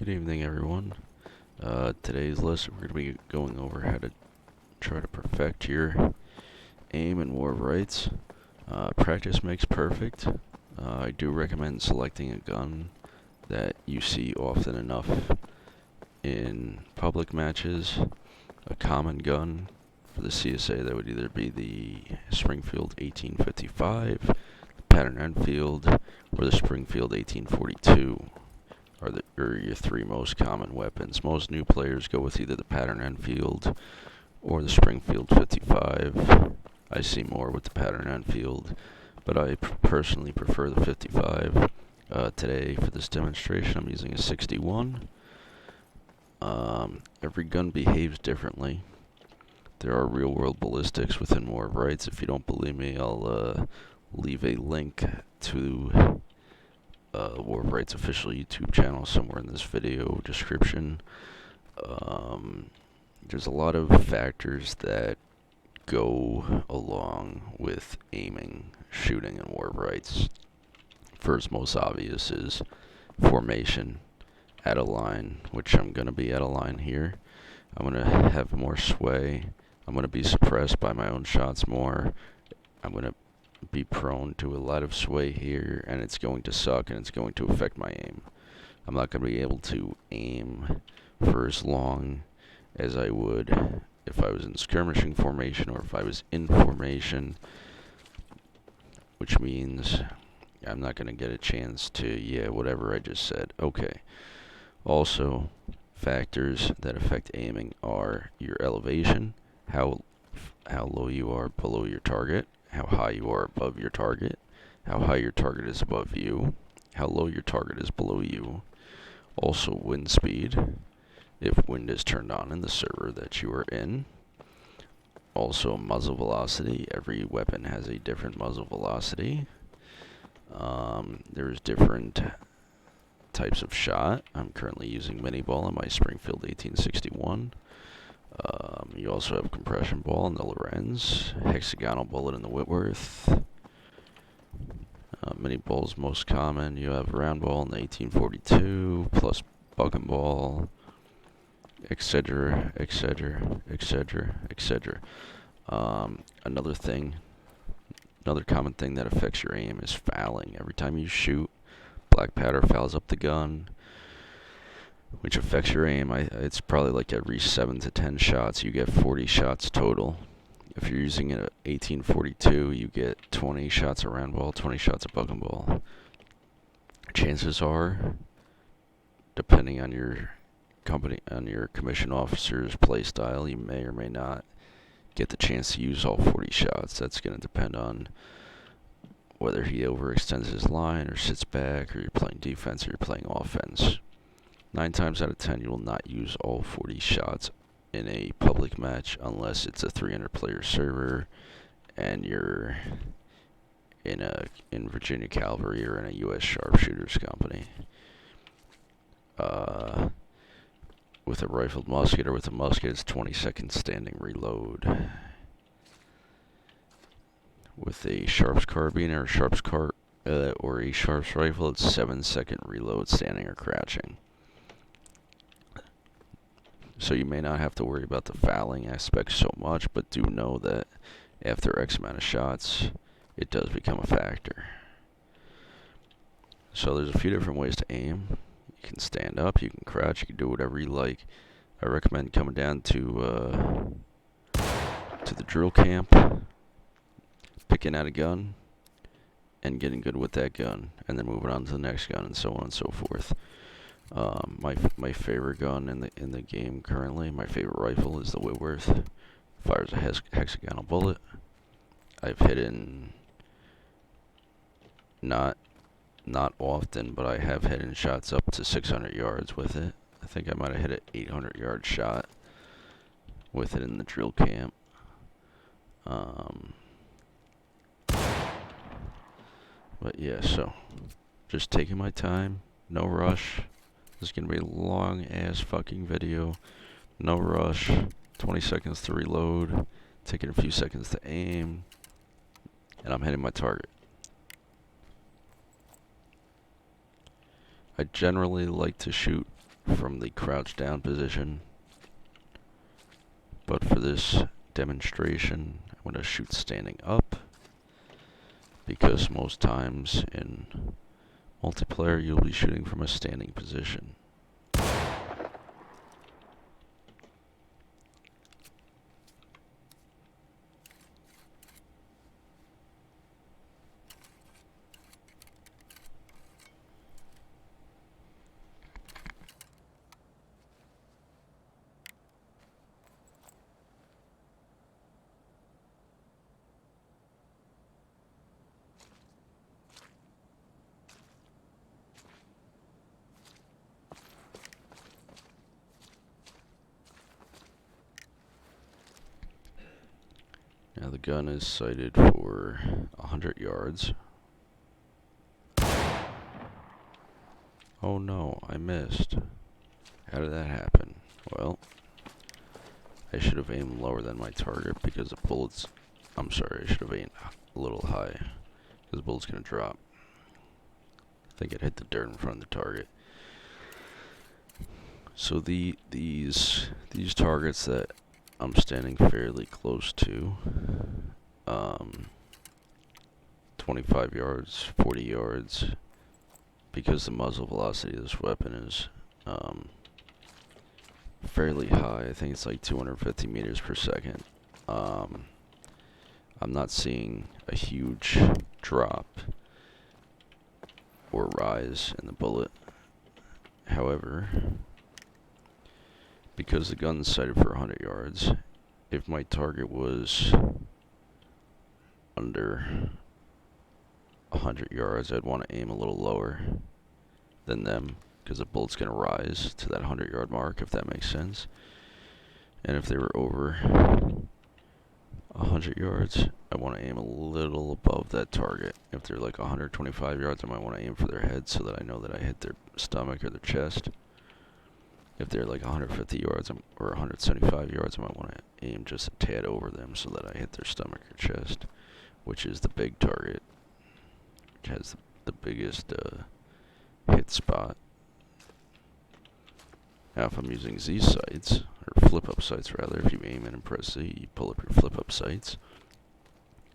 Good evening, everyone. Today's lesson we're going to be going over how to try to perfect your aim in War of Rights. Practice makes perfect. I do recommend selecting a gun that you see often enough in public matches. A common gun for the CSA, that would either be the Springfield 1855, the Pattern Enfield, or the Springfield 1842. Are your three most common weapons. Most new players go with either the Pattern Enfield or the Springfield 55. I see more with the Pattern Enfield, but I personally prefer the 55. Today, for this demonstration, I'm using a 61. Every gun behaves differently. There are real-world ballistics within War of Rights. If you don't believe me, I'll leave a link to War of Rights official YouTube channel somewhere in this video description. There's a lot of factors that go along with aiming, shooting in War of Rights. First, most obvious is formation at a line, which I'm going to be at a line here. I'm going to have more sway. I'm going to be suppressed by my own shots more. I'm going to be prone to a lot of sway here, and it's going to suck, and it's going to affect my aim. I'm not going to be able to aim for as long as I would if I was in skirmishing formation or if I was in formation, which means I'm not going to get a chance to, whatever I just said. Okay. Also, factors that affect aiming are your elevation, how low you are below your target, how high you are above your target, how high your target is above you, how low your target is below you. Also, wind speed, if wind is turned on in the server that you are in. Also, muzzle velocity. Every weapon has a different muzzle velocity. There's different types of shot. I'm currently using mini ball on my Springfield 1861. You also have compression ball in the Lorenz, hexagonal bullet in the Whitworth. Mini ball is most common. You have round ball in the 1842, plus bucking ball, etc., etc., etc., etc. Another common thing that affects your aim is fouling. Every time you shoot, black powder fouls up the gun, which affects your aim. It's probably like every 7 to 10 shots, you get 40 shots total. If you're using an 1842, you get 20 shots of round ball, 20 shots of bucking ball. Chances are, depending on your company, on your commission officer's play style, you may or may not get the chance to use all 40 shots. That's going to depend on whether he overextends his line or sits back, or you're playing defense or you're playing offense. 9 times out of 10, you will not use all 40 shots in a public match unless it's a 300 player server and you're in Virginia Cavalry or in a U.S. sharpshooters company. With a rifled musket or with a musket, it's 20 seconds standing reload. With a Sharps carbine or a Sharps or a Sharps rifle, it's 7-second reload standing or crouching. So you may not have to worry about the fouling aspect so much, but do know that after X amount of shots, it does become a factor. So there's a few different ways to aim. You can stand up, you can crouch, you can do whatever you like. I recommend coming down to the drill camp, picking out a gun, and getting good with that gun, and then moving on to the next gun, and so on and so forth. My favorite gun in the game currently, my favorite rifle is the Whitworth. Fires a hexagonal bullet. I've hit in not often, but I have hit in shots up to 600 yards with it. I think I might have hit an 800-yard shot with it in the drill camp. But yeah, so just taking my time, no rush. This is going to be a long-ass fucking video. No rush. 20 seconds to reload. Taking a few seconds to aim. And I'm hitting my target. I generally like to shoot from the crouch down position. But for this demonstration, I'm going to shoot standing up, because most times in multiplayer you'll be shooting from a standing position. Now the gun is sighted for 100 yards. Oh no, I missed. How did that happen? Well, I should have aimed lower than my target because the bullets... I'm sorry, I should have aimed a little high, because the bullet's going to drop. I think it hit the dirt in front of the target. So these targets that I'm standing fairly close to, 25 yards, 40 yards, because the muzzle velocity of this weapon is fairly high. I think it's like 250 meters per second. I'm not seeing a huge drop or rise in the bullet. However, because the gun's sighted for 100 yards, if my target was under 100 yards, I'd want to aim a little lower than them, because the bullet's going to rise to that 100-yard mark, if that makes sense. And if they were over 100 yards, I want to aim a little above that target. If they're like 125 yards, I might want to aim for their head so that I know that I hit their stomach or their chest. If they're like 150 yards or 175 yards, I might want to aim just a tad over them so that I hit their stomach or chest, which is the big target, which has the biggest hit spot. Now if I'm using Z sights, or flip-up sights rather, if you aim in and press Z, you pull up your flip-up sights.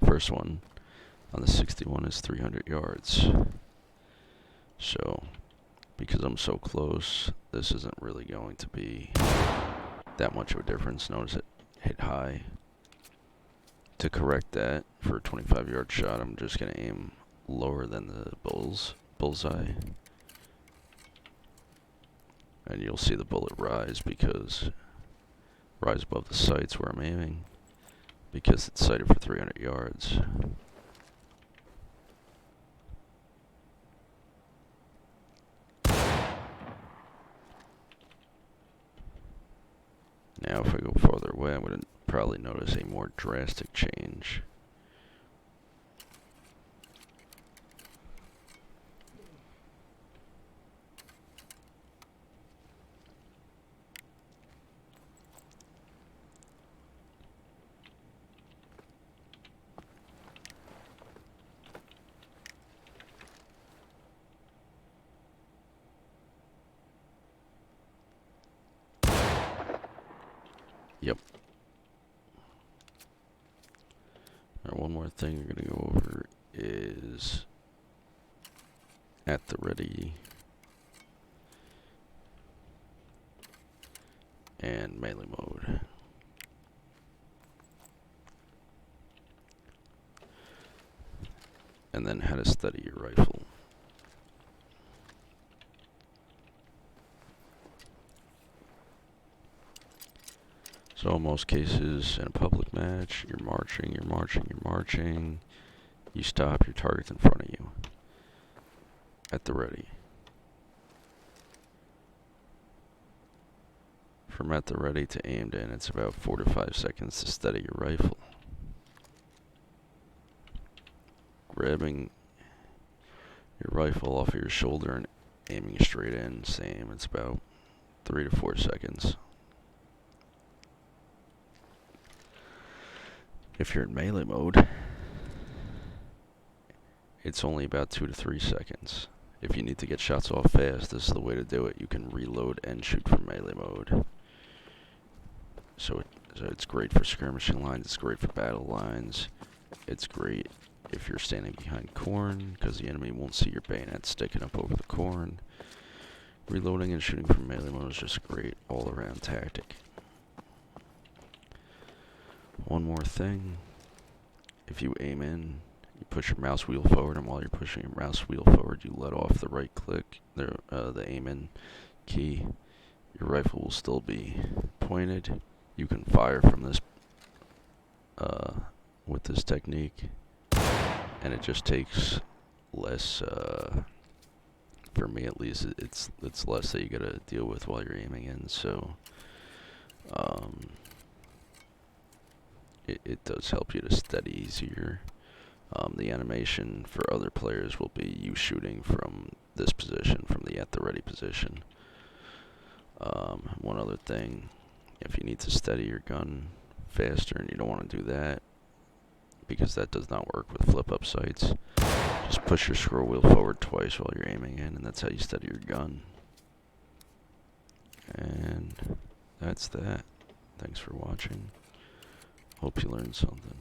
First one on the 61 is 300 yards. So, because I'm so close, this isn't really going to be that much of a difference. Notice it hit high. To correct that, for a 25-yard shot, I'm just going to aim lower than the bullseye. And you'll see the bullet rise above the sights where I'm aiming, because it's sighted for 300 yards. Now if I go farther away, I'm going to probably notice a more drastic change. Yep. Now one more thing we're going to go over is at the ready and melee mode. And then how to steady your rifle. So in most cases, in a public match, you're marching, you stop, your target's in front of you. At the ready. From at the ready to aimed in, it's about 4 to 5 seconds to steady your rifle. Grabbing your rifle off of your shoulder and aiming straight in, same, it's about 3 to 4 seconds. If you're in melee mode, it's only about 2 to 3 seconds. If you need to get shots off fast, this is the way to do it. You can reload and shoot from melee mode. So it's great for skirmishing lines, it's great for battle lines. It's great if you're standing behind corn, because the enemy won't see your bayonet sticking up over the corn. Reloading and shooting from melee mode is just a great all-around tactic. One more thing, if you aim in, you push your mouse wheel forward, and while you're pushing your mouse wheel forward, you let off the right click, the aim in key. Your rifle will still be pointed. You can fire from this with this technique, and it just takes less. For me, at least, it's less that you gotta deal with while you're aiming in. So, it does help you to steady easier. The animation for other players will be you shooting from this position, from the at the ready position. One other thing, if you need to steady your gun faster and you don't want to do that, because that does not work with flip-up sights, just push your scroll wheel forward twice while you're aiming in, and that's how you steady your gun. And that's that. Thanks for watching. Hope you learned something.